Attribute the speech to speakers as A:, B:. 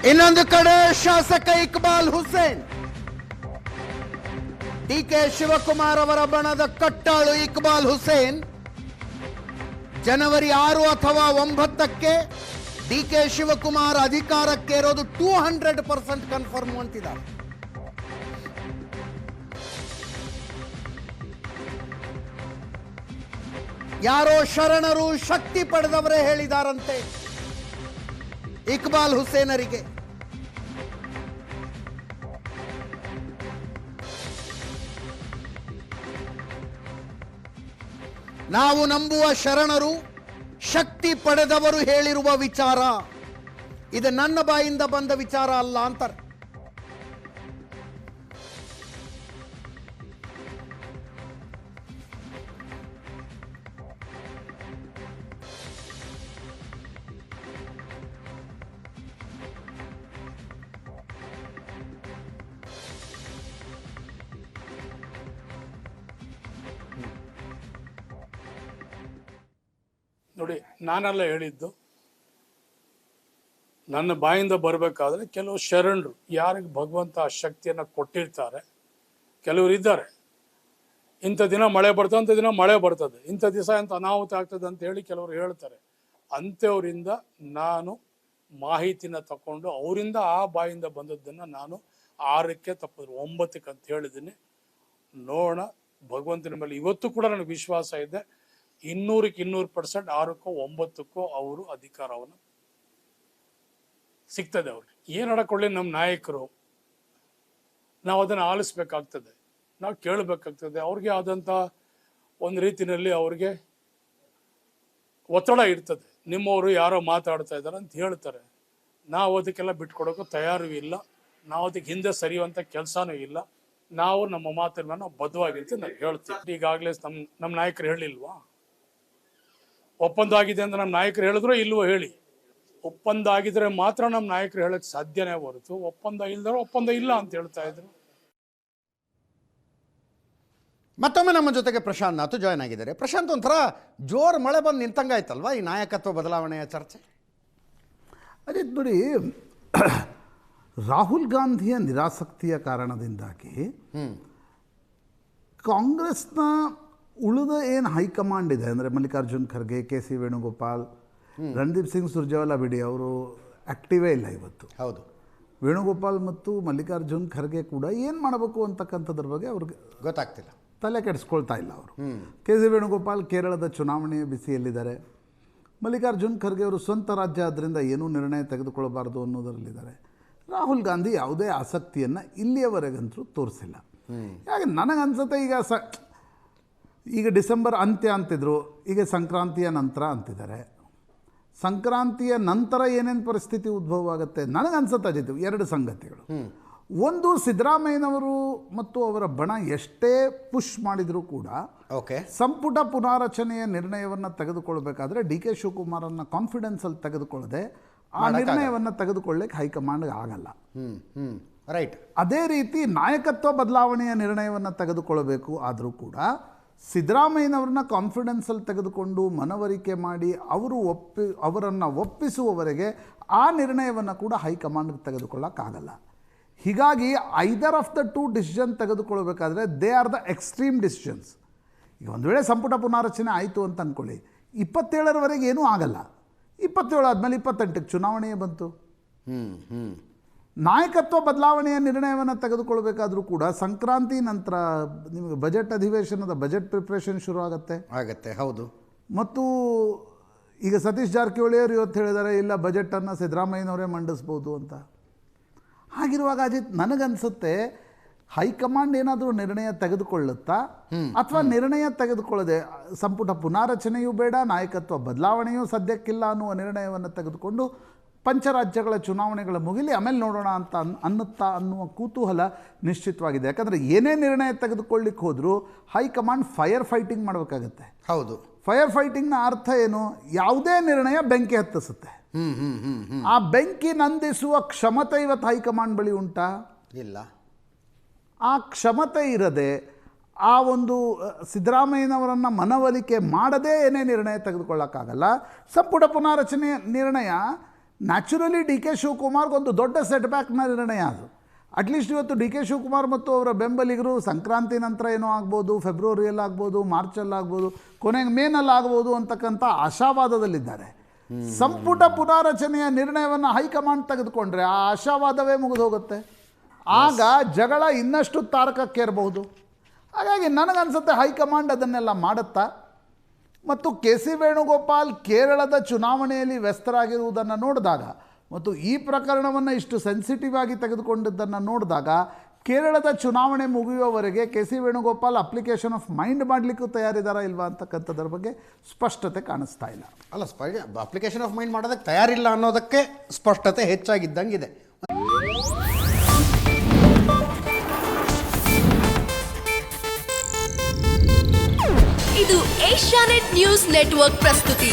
A: ಇನ್ನೊಂದು ಕಡೆ ಶಾಸಕ ಇಕ್ಬಾಲ್ ಹುಸೇನ್, ಡಿಕೆ ಶಿವಕುಮಾರ್ ಅವರ ಬಣದ ಕಟ್ಟಾಳು ಇಕ್ಬಾಲ್ ಹುಸೇನ್ ಜನವರಿ 6 ಅಥವಾ 9ಕ್ಕೆ ಡಿಕೆ ಶಿವಕುಮಾರ್ ಅಧಿಕಾರಕ್ಕೆ ಇರೋದು 200% ಕನ್ಫರ್ಮ್ ಅಂತಿದ್ದಾರೆ. ಯಾರೋ ಶರಣರು ಶಕ್ತಿ ಪಡೆದವರೇ ಹೇಳಿದಾರಂತೆ ಇಕ್ಬಾಲ್ ಹುಸೇನರಿಗೆ. ನಾವು ನಂಬುವ ಶರಣರು ಶಕ್ತಿ ಪಡೆದವರು ಹೇಳಿರುವ ವಿಚಾರ, ಇದು ನನ್ನ ಬಾಯಿಂದ ಬಂದ ವಿಚಾರ ಅಲ್ಲ ಅಂತಾರೆ.
B: ನೋಡಿ, ನಾನೆಲ್ಲ ಹೇಳಿದ್ದು, ನನ್ನ ಬಾಯಿಂದ ಬರಬೇಕಾದ್ರೆ ಕೆಲವು ಶರಣರು ಯಾರಿಗೆ ಭಗವಂತ ಆ ಶಕ್ತಿಯನ್ನು ಕೊಟ್ಟಿರ್ತಾರೆ, ಕೆಲವರು ಇದ್ದಾರೆ. ಇಂಥ ದಿನ ಮಳೆ ಬರ್ತದೆ, ಅಂಥ ದಿನ ಮಳೆ ಬರ್ತದೆ, ಇಂಥ ದಿವಸ ಎಂಥ ಅನಾಹುತ ಆಗ್ತದೆ ಅಂತ ಹೇಳಿ ಕೆಲವರು ಹೇಳ್ತಾರೆ. ಅಂಥವರಿಂದ ನಾನು ಮಾಹಿತಿನ ತಗೊಂಡು ಅವರಿಂದ ಆ ಬಾಯಿಂದ ಬಂದದ್ದನ್ನು ನಾನು 6ಕ್ಕೆ ತಪ್ಪಿದ್ರು 9ಕ್ಕೆ ಅಂತ ಹೇಳಿದ್ದೀನಿ. ನೋಡೋಣ, ಭಗವಂತನ ಮೇಲೆ ಇವತ್ತು ಕೂಡ ನನಗೆ ವಿಶ್ವಾಸ ಇದೆ. 200ಕ್ಕೆ 200% 6ಕ್ಕೋ 9ಕ್ಕೋ ಅವರು ಅಧಿಕಾರವನ್ನು ಸಿಗ್ತದೆ. ಅವ್ರಿಗೆ ಏನು ನಡ್ಕೊಳ್ಳಿ, ನಮ್ಮ ನಾಯಕರು ನಾವು ಅದನ್ನು ಆಲಿಸ್ಬೇಕಾಗ್ತದೆ, ನಾವು ಕೇಳಬೇಕಾಗ್ತದೆ. ಅವ್ರಿಗೆ ಆದಂಥ ಒಂದು ರೀತಿಯಲ್ಲಿ ಅವ್ರಿಗೆ ಒತ್ತಡ ಇರ್ತದೆ. ನಿಮ್ಮವರು ಯಾರೋ ಮಾತಾಡ್ತಾ ಇದ್ದಾರೆ ಅಂತ ಹೇಳ್ತಾರೆ, ನಾವು ಅದಕ್ಕೆಲ್ಲ ಬಿಟ್ಕೊಡೋಕ್ಕೂ ತಯಾರು ಇಲ್ಲ, ನಾವು ಅದಕ್ಕೆ ಹಿಂದೆ ಸರಿಯುವಂಥ ಕೆಲಸನೂ ಇಲ್ಲ. ನಾವು ನಮ್ಮ ಮಾತಿನ ಮೇಲೆ ನಾವು ಬದ್ಧವಾಗಿರ್ತೀವಿ, ನಾವು ಹೇಳ್ತೀವಿ. ಈಗಾಗಲೇ ನಮ್ಮ ನಾಯಕರು ಹೇಳಿಲ್ವಾ ಒಪ್ಪಂದ ಆಗಿದೆ ಅಂತ? ನಮ್ಮ ನಾಯಕರು ಹೇಳಿದ್ರು ಇಲ್ವೋ ಹೇಳಿ. ಒಪ್ಪಂದ ಆಗಿದ್ರೆ ಮಾತ್ರ ನಮ್ಮ ನಾಯಕರು ಹೇಳಕ್ ಸಾಧ್ಯನೇ ಹೊರತು ಒಪ್ಪಂದ ಇಲ್ದ್ರೆ ಒಪ್ಪಂದ ಇಲ್ಲ ಅಂತ ಹೇಳ್ತಾ ಇದ್ರು.
A: ಮತ್ತೊಮ್ಮೆ ನಮ್ಮ ಜೊತೆಗೆ ಪ್ರಶಾಂತ್ ನಾಥ್ ಜಾಯ್ನ್ ಆಗಿದ್ದಾರೆ. ಪ್ರಶಾಂತ್, ಒಂಥರ ಜೋರು ಮಳೆ ಬಂದು ನಿಂತಂಗಾಯ್ತಲ್ವಾ ಈ ನಾಯಕತ್ವ ಬದಲಾವಣೆಯ ಚರ್ಚೆ?
C: ಅದೇ ನೋಡಿ, ರಾಹುಲ್ ಗಾಂಧಿಯ ನಿರಾಸಕ್ತಿಯ ಕಾರಣದಿಂದಾಗಿ ಕಾಂಗ್ರೆಸ್ನ ಉಳಿದ ಏನು ಹೈಕಮಾಂಡ್ ಇದೆ, ಅಂದರೆ ಮಲ್ಲಿಕಾರ್ಜುನ್ ಖರ್ಗೆ, KC ವೇಣುಗೋಪಾಲ್, ರಣದೀಪ್ ಸಿಂಗ್ ಸುರ್ಜೇವಾಲಾ ಬಿಡಿ, ಅವರು ಆ್ಯಕ್ಟಿವೇ ಇಲ್ಲ ಇವತ್ತು.
A: ಹೌದು.
C: ವೇಣುಗೋಪಾಲ್ ಮತ್ತು ಮಲ್ಲಿಕಾರ್ಜುನ್ ಖರ್ಗೆ ಕೂಡ ಏನು ಮಾಡಬೇಕು ಅಂತಕ್ಕಂಥದ್ರ ಬಗ್ಗೆ ಅವ್ರಿಗೆ
A: ಗೊತ್ತಾಗ್ತಿಲ್ಲ,
C: ತಲೆ ಕೆಡಿಸ್ಕೊಳ್ತಾ ಇಲ್ಲ ಅವರು. KC ವೇಣುಗೋಪಾಲ್ ಕೇರಳದ ಚುನಾವಣೆಯ ಬಿಸಿಯಲ್ಲಿದ್ದಾರೆ. ಮಲ್ಲಿಕಾರ್ಜುನ್ ಖರ್ಗೆ ಅವರು ಸ್ವಂತ ರಾಜ್ಯ ಆದ್ದರಿಂದ ಏನೂ ನಿರ್ಣಯ ತೆಗೆದುಕೊಳ್ಳಬಾರ್ದು ಅನ್ನೋದರಲ್ಲಿದ್ದಾರೆ. ರಾಹುಲ್ ಗಾಂಧಿ ಯಾವುದೇ ಆಸಕ್ತಿಯನ್ನು ಇಲ್ಲಿಯವರೆಗಂತೂ ತೋರಿಸಿಲ್ಲ. ಹಾಗೆ ನನಗನ್ಸುತ್ತೆ ಈಗ ಡಿಸೆಂಬರ್ ಅಂತ್ಯ ಅಂತಿದ್ರು, ಈಗ ಸಂಕ್ರಾಂತಿಯ ನಂತರ ಅಂತಿದ್ದಾರೆ. ಸಂಕ್ರಾಂತಿಯ ನಂತರ ಏನೇನು ಪರಿಸ್ಥಿತಿ ಉದ್ಭವ ಆಗುತ್ತೆ ನನಗನ್ಸುತ್ತೆ ಅಜಿತ್, 2 ಸಂಗತಿಗಳು. ಒಂದು, ಸಿದ್ದರಾಮಯ್ಯನವರು ಮತ್ತು ಅವರ ಬಣ ಎಷ್ಟೇ ಪುಷ್ ಮಾಡಿದರೂ ಕೂಡ ಸಂಪುಟ ಪುನಾರಚನೆಯ ನಿರ್ಣಯವನ್ನು ತೆಗೆದುಕೊಳ್ಬೇಕಾದ್ರೆ DK ಶಿವಕುಮಾರನ್ನ ಕಾನ್ಫಿಡೆನ್ಸಲ್ಲಿ ತೆಗೆದುಕೊಳ್ಳದೆ ಆ ನಿರ್ಣಯವನ್ನು ತೆಗೆದುಕೊಳ್ಳಕ್ಕೆ ಹೈಕಮಾಂಡ್ಗೆ ಆಗಲ್ಲ.
A: ರೈಟ್.
C: ಅದೇ ರೀತಿ ನಾಯಕತ್ವ ಬದಲಾವಣೆಯ ನಿರ್ಣಯವನ್ನು ತೆಗೆದುಕೊಳ್ಳಬೇಕು ಆದರೂ ಕೂಡ ಸಿದ್ದರಾಮಯ್ಯನವ್ರನ್ನ ಕಾನ್ಫಿಡೆನ್ಸಲ್ಲಿ ತೆಗೆದುಕೊಂಡು ಮನವರಿಕೆ ಮಾಡಿ ಅವರನ್ನು ಒಪ್ಪಿಸುವವರೆಗೆ ಆ ನಿರ್ಣಯವನ್ನು ಕೂಡ ಹೈಕಮಾಂಡ್ಗೆ ತೆಗೆದುಕೊಳ್ಳೋಕ್ಕಾಗಲ್ಲ. ಹೀಗಾಗಿ ಐದರ್ ಆಫ್ ದ 2 ಡಿಸಿಷನ್ ತೆಗೆದುಕೊಳ್ಬೇಕಾದ್ರೆ they are the extreme decisions. ಈಗ ಒಂದು ವೇಳೆ ಸಂಪುಟ ಪುನಾರಚನೆ ಆಯಿತು ಅಂತ ಅಂದ್ಕೊಳ್ಳಿ, 27ರವರೆಗೆ ಏನೂ ಆಗಲ್ಲ. 27 ಆದಮೇಲೆ 28ಕ್ಕೆ ಚುನಾವಣೆಯೇ ಬಂತು. ನಾಯಕತ್ವ ಬದಲಾವಣೆಯ ನಿರ್ಣಯವನ್ನು ತೆಗೆದುಕೊಳ್ಬೇಕಾದ್ರೂ ಕೂಡ ಸಂಕ್ರಾಂತಿ ನಂತರ ನಿಮಗೆ ಬಜೆಟ್ ಅಧಿವೇಶನದ ಬಜೆಟ್ ಪ್ರಿಪ್ರೇಷನ್ ಶುರು ಆಗುತ್ತೆ.
A: ಹೌದು.
C: ಮತ್ತು ಈಗ ಸತೀಶ್ ಜಾರಕಿಹೊಳಿ ಅವರು ಇವತ್ತು ಹೇಳಿದ್ದಾರೆ, ಇಲ್ಲ ಬಜೆಟನ್ನು ಸಿದ್ದರಾಮಯ್ಯನವರೇ ಮಂಡಿಸ್ಬೋದು ಅಂತ. ಹಾಗಿರುವಾಗ ಅಜಿತ್, ನನಗನ್ಸುತ್ತೆ ಹೈಕಮಾಂಡ್ ಏನಾದರೂ ನಿರ್ಣಯ ತೆಗೆದುಕೊಳ್ಳುತ್ತಾ ಅಥವಾ ನಿರ್ಣಯ ತೆಗೆದುಕೊಳ್ಳದೆ ಸಂಪುಟ ಪುನಾರಚನೆಯೂ ಬೇಡ, ನಾಯಕತ್ವ ಬದಲಾವಣೆಯೂ ಸದ್ಯಕ್ಕಿಲ್ಲ ಅನ್ನುವ ನಿರ್ಣಯವನ್ನು ತೆಗೆದುಕೊಂಡು ಪಂಚರಾಜ್ಯಗಳ ಚುನಾವಣೆಗಳ ಮುಗಿಲಿ ಆಮೇಲೆ ನೋಡೋಣ ಅಂತ ಅನ್ನುವ ಕುತೂಹಲ ನಿಶ್ಚಿತವಾಗಿದೆ. ಯಾಕಂದರೆ ಏನೇ ನಿರ್ಣಯ ತೆಗೆದುಕೊಳ್ಳಿಕ್ಕೆ ಹೋದರೂ ಹೈಕಮಾಂಡ್ ಫೈರ್ ಫೈಟಿಂಗ್ ಮಾಡಬೇಕಾಗತ್ತೆ.
A: ಹೌದು.
C: ಫೈರ್ ಫೈಟಿಂಗ್ನ ಅರ್ಥ ಏನು? ಯಾವುದೇ ನಿರ್ಣಯ ಬೆಂಕಿ ಹತ್ತಿಸುತ್ತೆ. ಆ ಬೆಂಕಿ ನಂದಿಸುವ ಕ್ಷಮತೆ ಇವತ್ತು ಹೈಕಮಾಂಡ್ ಬಳಿ ಉಂಟಾ?
A: ಇಲ್ಲ.
C: ಆ ಕ್ಷಮತೆ ಇರದೆ ಆ ಒಂದು ಸಿದ್ದರಾಮಯ್ಯನವರನ್ನು ಮನವೊಲಿಕೆ ಮಾಡದೇ ಏನೇ ನಿರ್ಣಯ ತೆಗೆದುಕೊಳ್ಳೋಕ್ಕಾಗಲ್ಲ. ಸಂಪುಟ ಪುನಾರಚನೆ ನಿರ್ಣಯ ನ್ಯಾಚುರಲಿ ಡಿ ಕೆ ಶಿವಕುಮಾರ್ಗೊಂದು ದೊಡ್ಡ ಸೆಟ್ಬ್ಯಾಕ್ನ ನಿರ್ಣಯ ಅದು. ಅಟ್ಲೀಸ್ಟ್ ಇವತ್ತು ಡಿ ಕೆ ಶಿವಕುಮಾರ್ ಮತ್ತು ಅವರ ಬೆಂಬಲಿಗರು ಸಂಕ್ರಾಂತಿ ನಂತರ ಏನೋ ಆಗ್ಬೋದು, ಫೆಬ್ರವರಿಯಲ್ಲಿ ಆಗ್ಬೋದು, ಮಾರ್ಚಲ್ಲಿ ಆಗ್ಬೋದು, ಕೊನೆಗೆ ಮೇನಲ್ಲಿ ಆಗ್ಬೋದು ಅಂತಕ್ಕಂಥ ಆಶಾವಾದದಲ್ಲಿದ್ದಾರೆ. ಸಂಪುಟ ಪುನಾರಚನೆಯ ನಿರ್ಣಯವನ್ನು ಹೈಕಮಾಂಡ್ ತೆಗೆದುಕೊಂಡ್ರೆ ಆ ಆಶಾವಾದವೇ ಮುಗಿದು ಹೋಗುತ್ತೆ. ಆಗ ಜಗಳ ಇನ್ನಷ್ಟು ತಾರಕಕ್ಕೇರಬಹುದು. ಹಾಗಾಗಿ ನನಗನ್ಸುತ್ತೆ ಹೈಕಮಾಂಡ್ ಅದನ್ನೆಲ್ಲ ಮಾಡುತ್ತಾ. ಮತ್ತು ಕೆ ಸಿ ವೇಣುಗೋಪಾಲ್ ಕೇರಳದ ಚುನಾವಣೆಯಲ್ಲಿ ವ್ಯಸ್ತರಾಗಿರುವುದನ್ನು ನೋಡಿದಾಗ ಮತ್ತು ಈ ಪ್ರಕರಣವನ್ನು ಇಷ್ಟು ಸೆನ್ಸಿಟಿವ್ ಆಗಿ ತೆಗೆದುಕೊಂಡಿದ್ದನ್ನು ನೋಡಿದಾಗ ಕೇರಳದ ಚುನಾವಣೆ ಮುಗಿಯುವವರೆಗೆ K C Venugopal application of mind ಮಾಡಲಿಕ್ಕೂ ತಯಾರಿದ್ದಾರಾ ಇಲ್ವಾ ಅಂತಕ್ಕಂಥದ್ರ ಬಗ್ಗೆ ಸ್ಪಷ್ಟತೆ ಕಾಣಿಸ್ತಾ ಇಲ್ಲ.
A: ಅಲ್ಲ, ಅಪ್ಲಿಕೇಶನ್ ಆಫ್ ಮೈಂಡ್ ಮಾಡೋದಕ್ಕೆ ತಯಾರಿಲ್ಲ ಅನ್ನೋದಕ್ಕೆ ಸ್ಪಷ್ಟತೆ ಹೆಚ್ಚಾಗಿದ್ದಂಗಿದೆ.
D: ಇದು ಏಷ್ಯಾನೆಟ್ ನ್ಯೂಸ್ ನೆಟ್ವರ್ಕ್ ಪ್ರಸ್ತುತಿ.